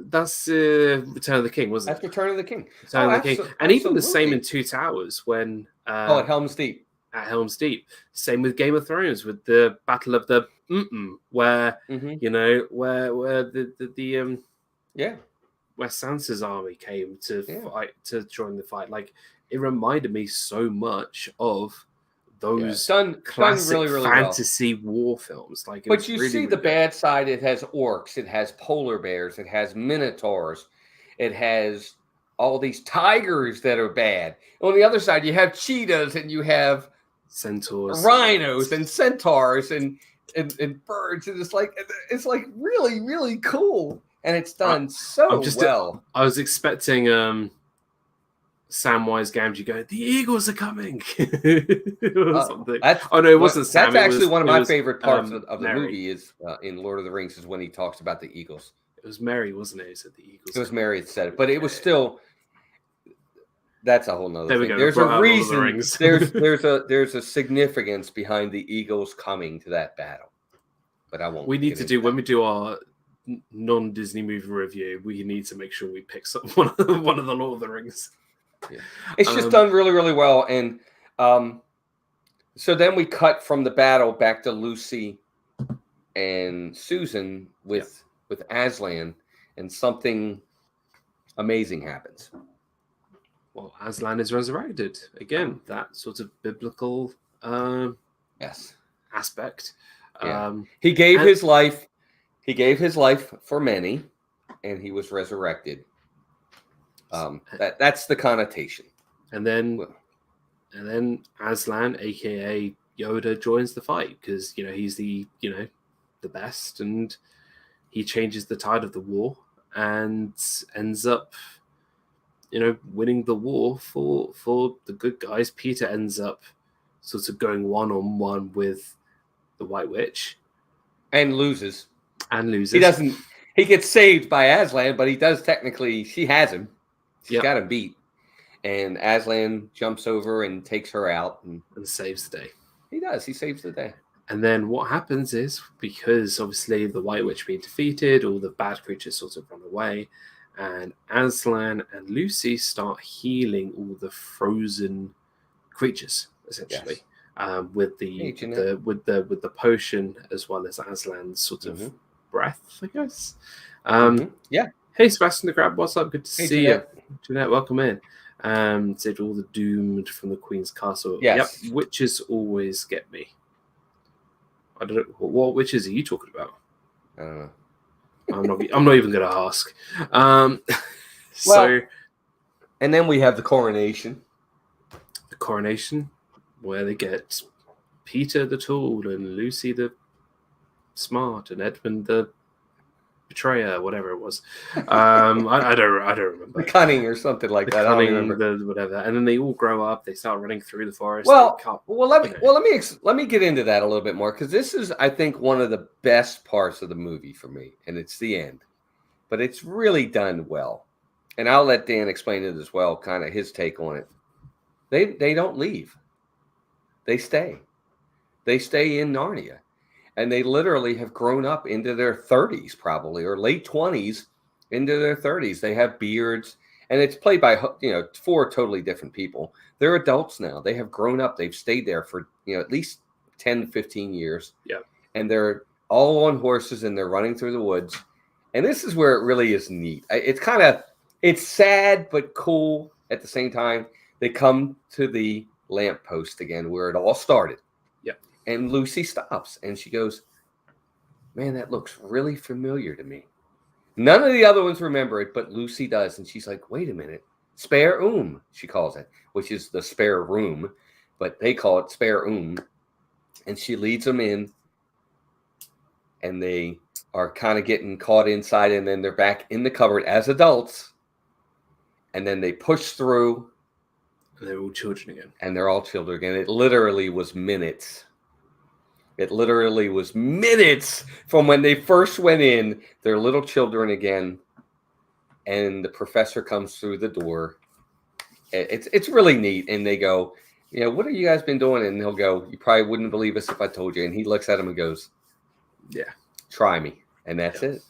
That's Return of the King, wasn't it? That's Return of the King. Return of the King. And even the same in Two Towers when at Helm's Deep. At Helm's Deep. Same with Game of Thrones with the Battle of the where where Sansa's army came to fight to join the fight. Like it reminded me so much of those classic really, really fantasy war films. But you see the bad side. It has orcs. It has polar bears. It has minotaurs. It has all these tigers that are bad. On the other side, you have cheetahs and you have centaurs, rhinos, and centaurs and birds. And it's like really, really cool. And it's done well. I was expecting Samwise Gamgee going, the Eagles are coming. Or something. It wasn't Sam. That's actually one of my favorite parts of the movie is in Lord of the Rings is when he talks about the Eagles. It was Mary, wasn't it? Who said the Eagles? It was Mary that said it, but it was still. That's a whole nother thing. Go. There's a reason. there's a significance behind the Eagles coming to that battle. but I won't. We need to do when we do our non-Disney movie review. We need to make sure we pick one of the Lord of the Rings. Yeah. It's just done really, really well, and so then we cut from the battle back to Lucy and Susan with Aslan, and something amazing happens. Well, Aslan is resurrected again. That sort of biblical aspect. Yeah. He gave his life. He gave his life for many, and he was resurrected. That's the connotation. And then Aslan, aka Yoda, joins the fight because he's the best, and he changes the tide of the war and ends up winning the war for the good guys. Peter ends up sort of going one-on-one with the White Witch and loses. He gets saved by Aslan, but he does technically. She has him. She's got him beat, and Aslan jumps over and takes her out and saves the day. He does. He saves the day. And then what happens is, because obviously the White Witch being defeated, all the bad creatures sort of run away, and Aslan and Lucy start healing all the frozen creatures, essentially, with the potion, as well as Aslan's sort of breath, I guess. Hey, Sebastian the Crab, what's up? Good to see you. Jeanette, welcome in. Saved all the doomed from the Queen's castle. Yes. Yep, witches always get me. I don't know what witches are you talking about. I don't know. I'm not even going to ask. And then we have the coronation. The coronation, where they get Peter the Tall and Lucy the Smart and Edmund the Betrayer, whatever it was. I don't remember. The Cunning or something like that. Cunning, I don't remember. Whatever. And then they all grow up. They start running through the forest. Let me get into that a little bit more, because this is, I think, one of the best parts of the movie for me, and it's the end. But it's really done well, and I'll let Dan explain it as well, kind of his take on it. They don't leave. They stay. They stay in Narnia. And they literally have grown up into their 30s, probably, or late 20s into their 30s. They have beards, and it's played by 4 totally different people. They're adults now. They have grown up. They've stayed there for at least 10, 15 years. Yeah. And they're all on horses, and they're running through the woods. And this is where it really is neat. It's sad but cool at the same time. They come to the lamppost again, where it all started. And Lucy stops, and she goes, "Man, that looks really familiar to me." None of the other ones remember it, but Lucy does. And she's like, "Wait a minute. Spare she calls it, which is the spare room, but they call it spare And she leads them in, and they are kind of getting caught inside, and then they're back in the cupboard as adults. And then they push through. And they're all children again. And they're all children again. It literally was minutes. It literally was minutes from when they first went in. They're little children again. And the professor comes through the door. It's really neat. And they go, "What have you guys been doing?" And he'll go, "You probably wouldn't believe us if I told you." And he looks at him and goes, "Yeah, try me." And that's it.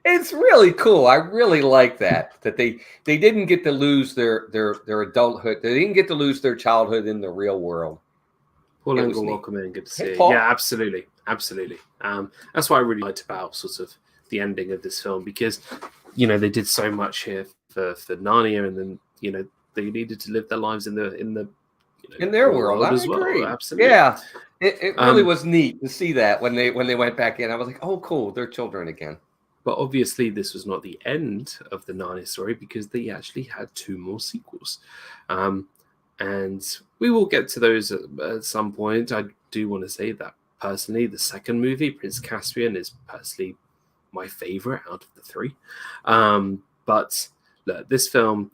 It's really cool. I really like that they didn't get to lose their adulthood. They didn't get to lose their childhood in the real world. Paul Engel, welcome in. Good to see you. Yeah, absolutely. That's what I really liked about sort of the ending of this film, because they did so much here for Narnia, and then they needed to live their lives in their world as well. Absolutely. Yeah, it really was neat to see that when they went back in. I was like, "Oh, cool, they're children again." But obviously, this was not the end of the Narnia story, because they actually had 2 more sequels. And we will get to those at some point. I do want to say that, personally, the second movie, Prince Caspian, is personally my favorite out of the 3. But look, this film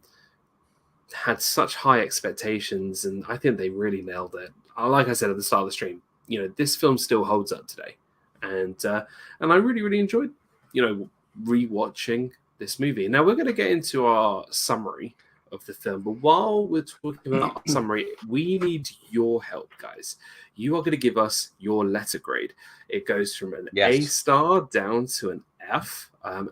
had such high expectations, and I think they really nailed it. Like I said at the start of the stream, this film still holds up today. And I really, really enjoyed, rewatching this movie. Now we're going to get into our summary of the film. But while we're talking about our summary, we need your help, guys. You are going to give us your letter grade. It goes from an A star down to an F. An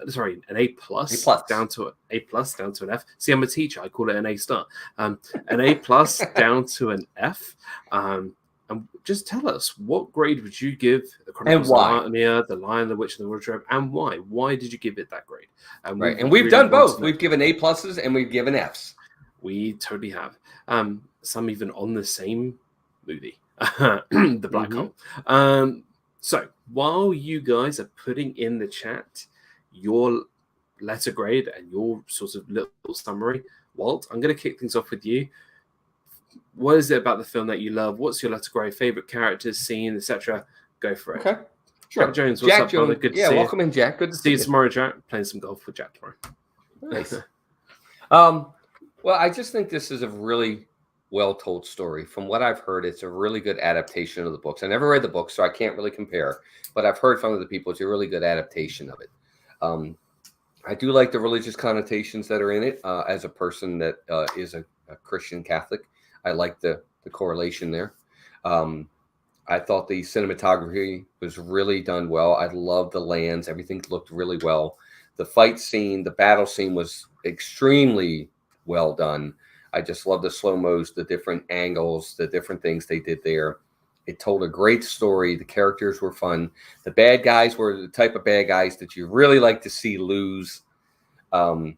A plus down to an A plus down to an F. See, I'm a teacher. I call it an A star. An A plus down to an F. And just tell us, what grade would you give the Chronicles of Narnia, The Lion, the Witch, and the Wardrobe, and why? Why did you give it that grade? Right, and we've done both. We've given A pluses and we've given Fs. We totally have. Some even on the same movie, The Black Hole. So while you guys are putting in the chat your letter grade and your sort of little summary, Walt, I'm going to kick things off with you. What is it about the film that you love? What's your letter grade? Favorite characters, scene, etc.? Go for it. Okay, sure. Jack Jones, what's up, brother? Good to see you. Welcome in, Jack. Good to see you tomorrow, Jack. Playing some golf with Jack tomorrow. Nice. Well, I just think this is a really well-told story. From what I've heard, it's a really good adaptation of the books. I never read the books, so I can't really compare. But I've heard from other people it's a really good adaptation of it. I do like the religious connotations that are in it. As a person that is a Christian Catholic, I like the correlation there. I thought the cinematography was really done well. I love the lands. Everything looked really well. The fight scene, the battle scene was extremely well done. I just love the slow-mos, the different angles, the different things they did there. It told a great story. The characters were fun. The bad guys were the type of bad guys that you really like to see lose. And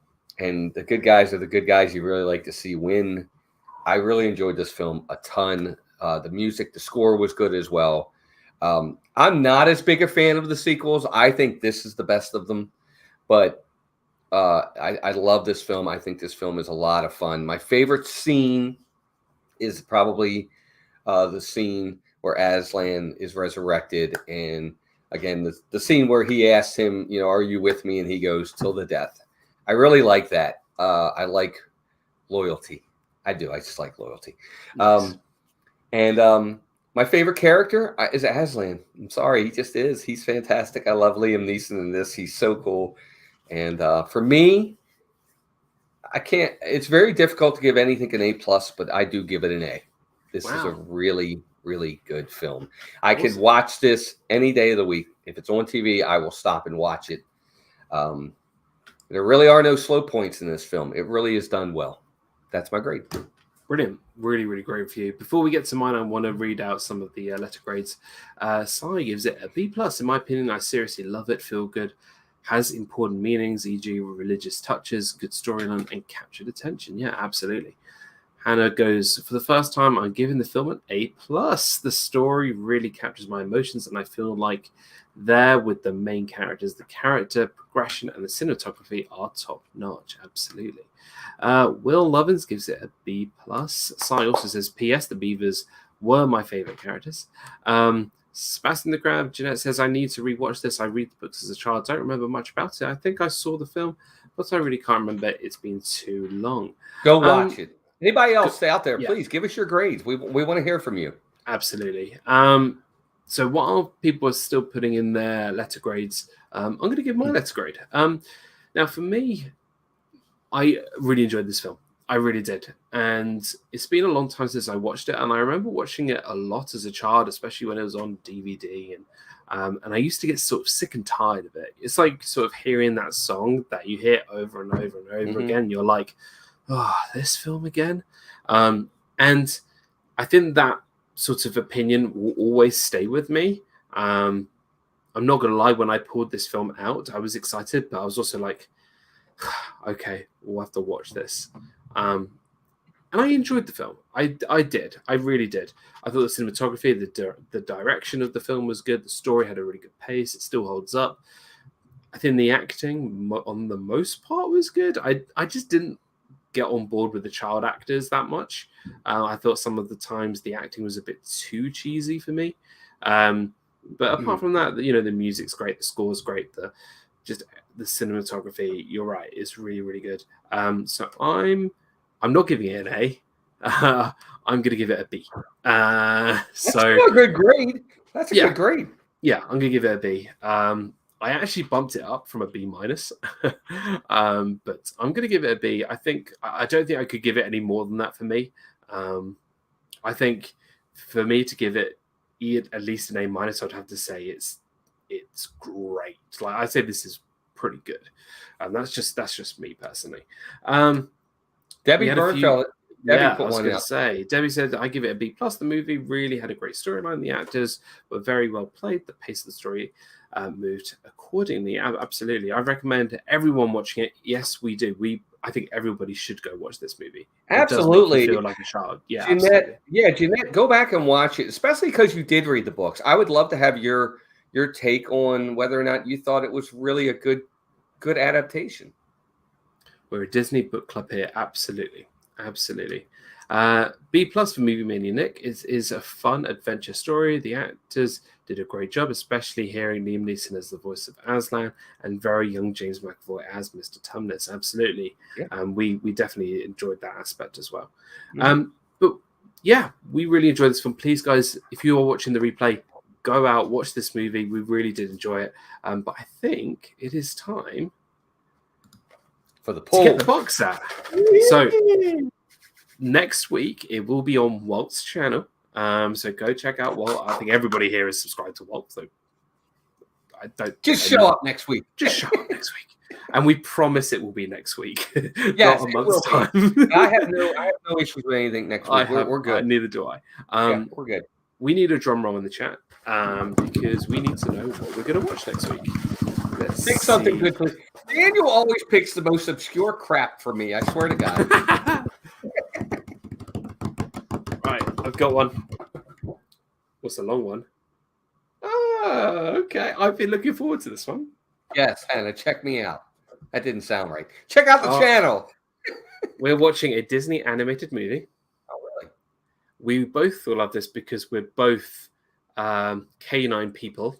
the good guys are the good guys you really like to see win. I really enjoyed this film a ton. The music, the score was good as well. I'm not as big a fan of the sequels. I think this is the best of them. But I love this film. I think this film is a lot of fun. My favorite scene is probably the scene where Aslan is resurrected. And again, the scene where he asks him, are you with me? And he goes, till the death. I really like that. I like loyalty. I do. I just like loyalty. Nice. My favorite character is Aslan. I'm sorry. He just is. He's fantastic. I love Liam Neeson in this. He's so cool. And for me, it's very difficult to give anything an A plus, but I do give it an A. This is a really, really good film. I could watch this any day of the week. If it's on TV, I will stop and watch it. There really are no slow points in this film. It really is done well. That's my grade. Brilliant. Really, really great for you. Before we get to mine, I want to read out some of the letter grades. Sai gives it a B+. In my opinion, I seriously love it. Feel good. Has important meanings, e.g. religious touches, good storyline, and captured attention. Yeah, absolutely. Hannah goes, for the first time, I'm giving the film an A+. The story really captures my emotions, and I feel like there with the main characters. The character progression and the cinematography are top-notch. Absolutely. Will Lovins gives it a B+. Sai also says, P.S. The Beavers were my favorite characters. Sebastian the Crab, Jeanette says, I need to rewatch this. I read the books as a child. Don't remember much about it. I think I saw the film, but I really can't remember. It's been too long. Go watch it. Anybody else out there, please give us your grades. We want to hear from you. Absolutely. So while people are still putting in their letter grades, I'm going to give my letter grade. Now, for me, I really enjoyed this film. I really did. And it's been a long time since I watched it. And I remember watching it a lot as a child, especially when it was on DVD. And I used to get sort of sick and tired of it. It's like sort of hearing that song that you hear over and over and over again. You're like, oh, this film again? And I think that sort of opinion will always stay with me. I'm not going to lie, when I pulled this film out, I was excited, but I was also like, okay, we'll have to watch this. And I enjoyed the film. I did. I really did. I thought the cinematography, the direction of the film was good. The story had a really good pace. It still holds up. I think the acting, on the most part, was good. I just didn't get on board with the child actors that much. I thought some of the times the acting was a bit too cheesy for me. But apart from that, the music's great. The score's great. The cinematography, you're right, it's really, really good. So I'm not giving it an A. I'm going to give it a B. That's a good grade. That's a good grade. Yeah, I'm going to give it a B. I actually bumped it up from a B minus, but I'm going to give it a B. I don't think I could give it any more than that for me. I think for me to give it at least an A minus, I'd have to say it's great. Like I'd say this is pretty good, and that's just me personally. Debbie Burnfeld. Yeah, I was going to say, Debbie said, I give it a B+. The movie really had a great storyline. The actors were very well played. The pace of the story moved accordingly. Absolutely. I recommend everyone watching it. Yes, we do. I think everybody should go watch this movie. Absolutely. It does make you feel like a child. Yeah, Jeanette, go back and watch it, especially because you did read the books. I would love to have your take on whether or not you thought it was really a good adaptation. We're a Disney book club here. Absolutely. B+ for Movie Mania Nick is a fun adventure story. The actors did a great job, especially hearing Liam Neeson as the voice of Aslan and very young James McAvoy as Mr. Tumnus. Absolutely. Yeah. We definitely enjoyed that aspect as well. Mm-hmm. But yeah, we really enjoyed this film. Please, guys, if you are watching the replay, go out, watch this movie. We really did enjoy it. But I think it is time for the poll to get the box out. So next week it will be on Walt's channel. So go check out Walt. I think everybody here is subscribed to Walt. So I don't show up next week. Just show up next week, and we promise it will be next week. Yes, not a month's time. I have no issues with anything next week. We're good. Neither do I. We're good. We need a drum roll in the chat because we need to know what we're going to watch next week. Pick something good. Daniel always picks the most obscure crap for me. I swear to God. Right, I've got one. What's a long one? Oh, okay. I've been looking forward to this one. Yes, Hannah, check me out. That didn't sound right. Check out the channel. We're watching a Disney animated movie. Oh, really? We both will love this because we're both canine people.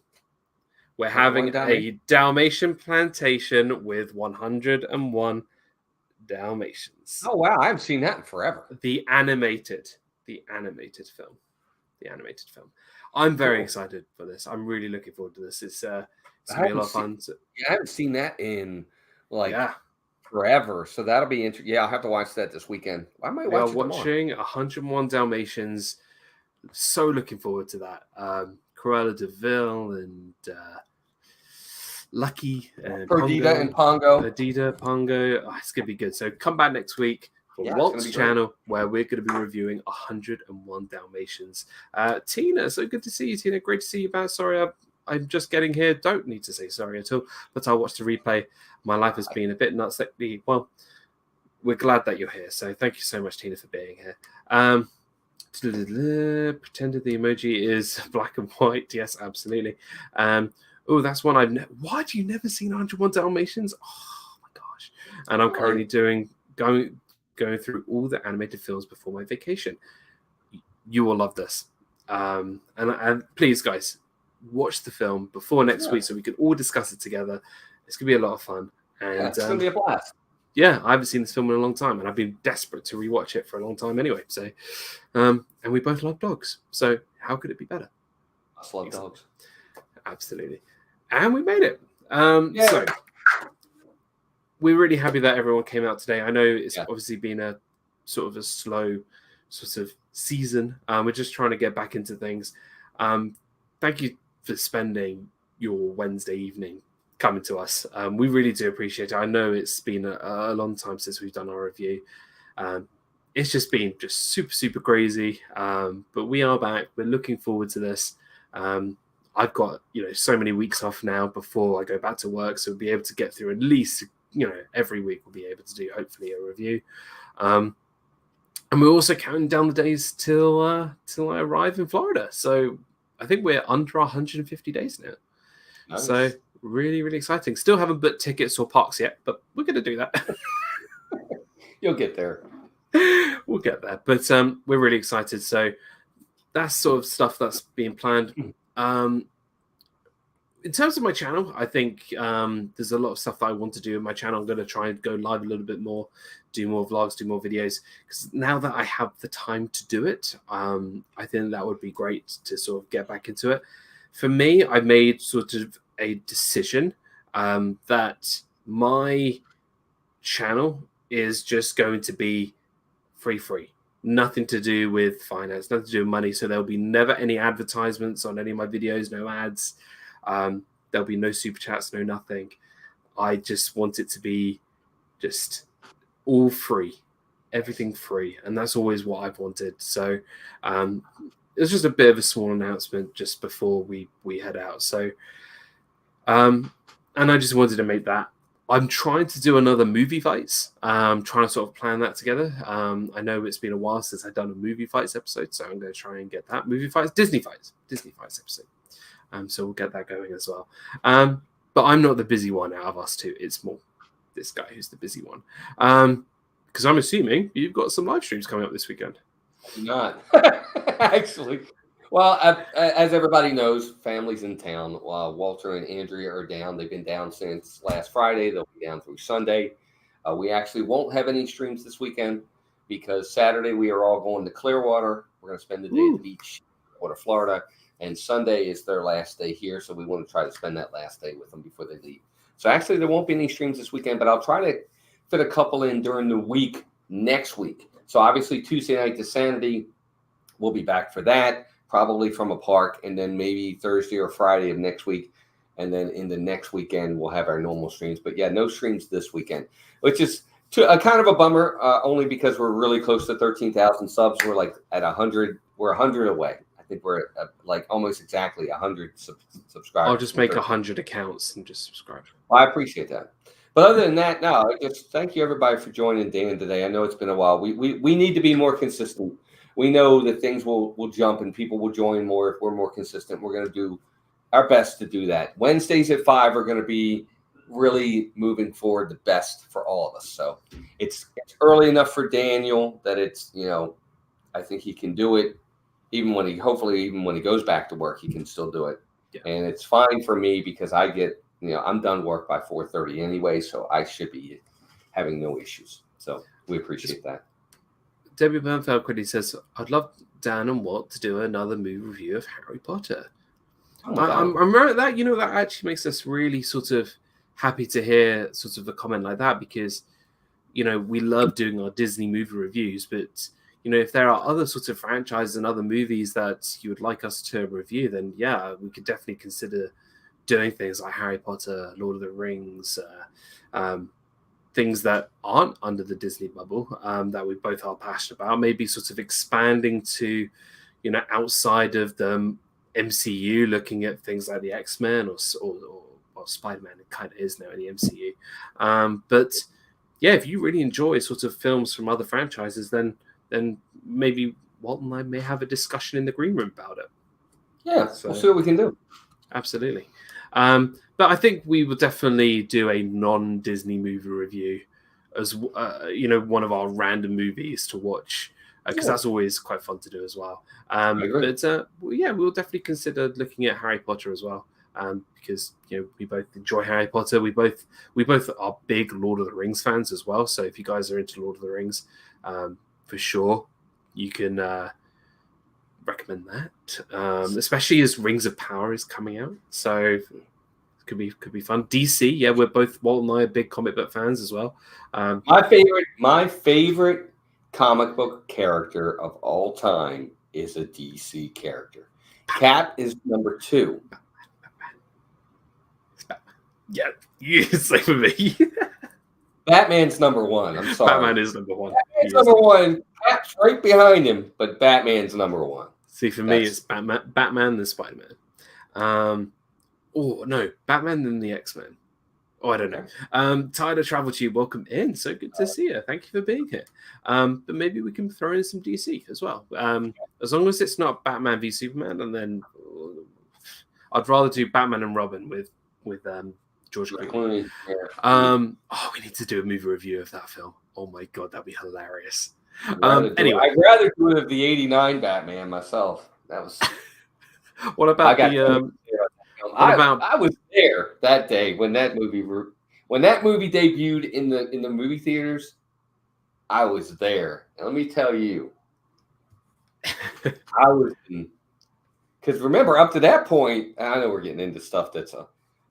We're having a Dalmatian plantation with 101 Dalmatians. Oh, wow. I haven't seen that in forever. The animated film. I'm very excited for this. I'm really looking forward to this. It's going to be a lot of fun. I haven't seen that in forever. So that'll be interesting. Yeah, I'll have to watch that this weekend. I might watch it watching 101 Dalmatians. So looking forward to that. Cruella de Vil and Lucky and Perdita and Pongo. Oh, it's going to be good. So come back next week for Walt's channel where we're going to be reviewing 101 Dalmatians. Tina, so good to see you, Tina. Great to see you back. Sorry, I'm just getting here. Don't need to say sorry at all, but I'll watch the replay. My life has been a bit nuts lately. Well, we're glad that you're here. So thank you so much, Tina, for being here. Pretended the emoji is black and white. Yes, absolutely. That's one why do you never seen 101 Dalmatians? Oh my gosh. And I'm currently going through all the animated films before my vacation. You will love this. And please, guys, watch the film before next week so we can all discuss it together. It's going to be a lot of fun. And it's going to be a blast. Yeah, I haven't seen this film in a long time, and I've been desperate to rewatch it for a long time anyway. So, and we both love dogs. So how could it be better? I love dogs. Absolutely. And we made it. So we're really happy that everyone came out today. I know it's obviously been a sort of a slow sort of season. We're just trying to get back into things. Thank you for spending your Wednesday evening coming to us. We really do appreciate it. I know it's been a long time since we've done our review. It's just been super, super crazy. But we are back. We're looking forward to this. I've got, so many weeks off now before I go back to work. So we'll be able to get through at least, every week we'll be able to do hopefully a review. And we're also counting down the days till I arrive in Florida. So I think we're under 150 days now. Nice. So really, really exciting. Still haven't booked tickets or parks yet, but we're going to do that. You'll get there. We'll get there. But we're really excited. So that's sort of stuff that's being planned. In terms of my channel, I think there's a lot of stuff that I want to do in my channel. I'm going to try and go live a little bit more, do more vlogs, do more videos. Because now that I have the time to do it, I think that would be great to sort of get back into it. For me, I made sort of a decision that my channel is just going to be free. Nothing to do with finance, nothing to do with money. So there'll be never any advertisements on any of my videos, no ads. There'll be no super chats, no nothing. I just want it to be just all free, everything free. And that's always what I've wanted. So it's just a bit of a small announcement just before we head out. So, and I just wanted to make that. I'm trying to do another movie fights. Trying to sort of plan that together. I know it's been a while since I've done a movie fights episode, so I'm going to try and get that Disney fights episode. So we'll get that going as well. But I'm not the busy one out of us two. It's more this guy who's the busy one. Because I'm assuming you've got some live streams coming up this weekend. Not actually. Well, as everybody knows, family's in town. Walter and Andrea are down. They've been down since last Friday. They'll be down through Sunday. We actually won't have any streams this weekend because Saturday we are all going to Clearwater. We're going to spend the day at the beach, Water, Florida. And Sunday is their last day here. So we want to try to spend that last day with them before they leave. So actually there won't be any streams this weekend, but I'll try to fit a couple in during the week next week. So obviously Tuesday night to Sanity, we'll be back for that. Probably from a park, and then maybe Thursday or Friday of next week. And then in the next weekend, we'll have our normal streams. But yeah, no streams this weekend, which is a kind of a bummer, only because we're really close to 13,000 subs. We're like at 100. We're 100 away. I think we're at like almost exactly 100 subscribers. I'll just make 100 accounts and just subscribe. Well, I appreciate that. But other than that, no, just thank you everybody for joining Dan today. I know it's been a while. We need to be more consistent. We know that things will jump and people will join more if we're more consistent. We're going to do our best to do that. Wednesdays at 5 are going to be really moving forward the best for all of us. So it's early enough for Daniel that it's, I think he can do it. Even when he goes back to work, he can still do it. Yeah. And it's fine for me because I get, I'm done work by 4:30 anyway. So I should be having no issues. So we appreciate that. Debbie Bernfeld quickly says, I'd love Dan and Watt to do another movie review of Harry Potter. I'm remember that, that actually makes us really sort of happy to hear sort of a comment like that because, we love doing our Disney movie reviews, but, if there are other sorts of franchises and other movies that you would like us to review, then yeah, we could definitely consider doing things like Harry Potter, Lord of the Rings, things that aren't under the Disney bubble that we both are passionate about, maybe sort of expanding to, outside of the MCU, looking at things like the X-Men or Spider-Man. It kind of is now in the MCU. But yeah, if you really enjoy sort of films from other franchises, then maybe Walt and I may have a discussion in the green room about it. Yeah, so we'll see what we can do. Absolutely. But I think we will definitely do a non-Disney movie review as one of our random movies to watch because that's always quite fun to do as well. We'll definitely consider looking at Harry Potter as well because we both enjoy Harry Potter. We both are big Lord of the Rings fans as well. So if you guys are into Lord of the Rings, for sure you can recommend that, especially as Rings of Power is coming out. So could be fun. DC, yeah, we're both Walt and I are big comic book fans as well. My favorite comic book character of all time is a DC character. Cap is number 2. Yeah, you say for me. Batman's number 1. I'm sorry. Batman is number 1. Batman's number 1. Cap's right behind him, but Batman's number 1. See, for me, it's Batman then Spider-Man. Oh, no, Batman then the X-Men. Oh, I don't know. Tyler Travel Tube, welcome in. So good to see you. Thank you for being here. But maybe we can throw in some DC as well. As long as it's not Batman v Superman, and then I'd rather do Batman and Robin with George Clooney. We need to do a movie review of that film. Oh my god, that'd be hilarious. Anyway, I'd rather do it of the '89 Batman myself. That was. What about I was there that day when that movie debuted in the movie theaters. I was there, and let me tell you, I was because remember up to that point, I know we're getting into stuff that's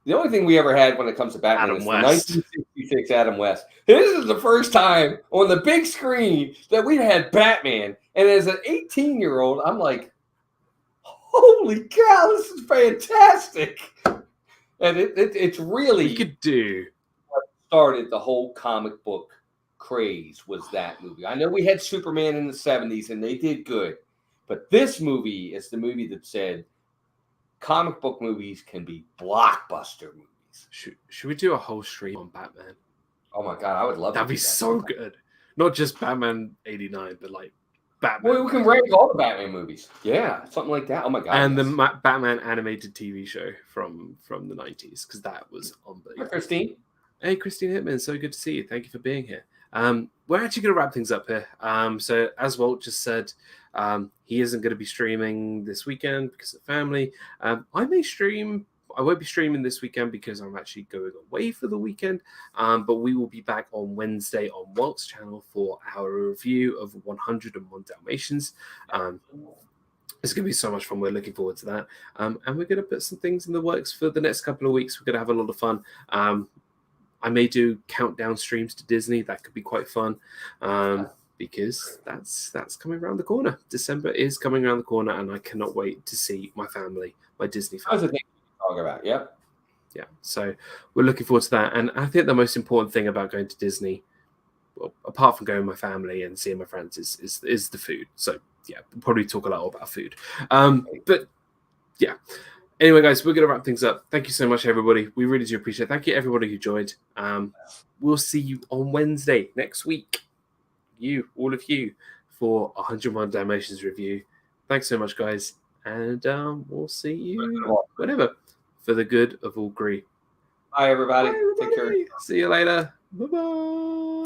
The only thing we ever had when it comes to Batman Adam is West. the 1966 Adam West. This is the first time on the big screen that we had Batman. And as an 18-year-old, I'm like, holy cow, this is fantastic. And it's really we could do what started the whole comic book craze was that movie. I know we had Superman in the 70s and they did good. But this movie is the movie that said comic book movies can be blockbuster movies. Should we do a whole stream on Batman? Oh my god, I would love That'd to. Be so good. Not just Batman 89, but like Batman. Well, we can rank all the Batman movies. Yeah, something like that. Oh my god. And the Batman animated TV show from the 90s, because that was unbelievable. Hi, Christine. Hey, Christine Hitman, so good to see you. Thank you for being here. We're actually going to wrap things up here. So as Walt just said, he isn't going to be streaming this weekend because of family. I may stream. I won't be streaming this weekend because I'm actually going away for the weekend. But we will be back on Wednesday on Walt's channel for our review of 101 Dalmatians. It's going to be so much fun. We're looking forward to that. And we're going to put some things in the works for the next couple of weeks. We're going to have a lot of fun. I may do countdown streams to Disney. That could be quite fun. Because that's coming around the corner. December is coming around the corner, and I cannot wait to see my family, my Disney family. That's the thing you're talking about, yep. Yeah, so we're looking forward to that. And I think the most important thing about going to Disney, well, apart from going with my family and seeing my friends, is the food. So yeah, we'll probably talk a lot about food. But yeah. Anyway, guys, we're going to wrap things up. Thank you so much, everybody. We really do appreciate it. Thank you, everybody who joined. We'll see you on Wednesday next week. All of you, for 101 Dalmatians review. Thanks so much, guys. And we'll see you whenever, for the good of all three. Bye, everybody. Take care. See you later. Bye-bye.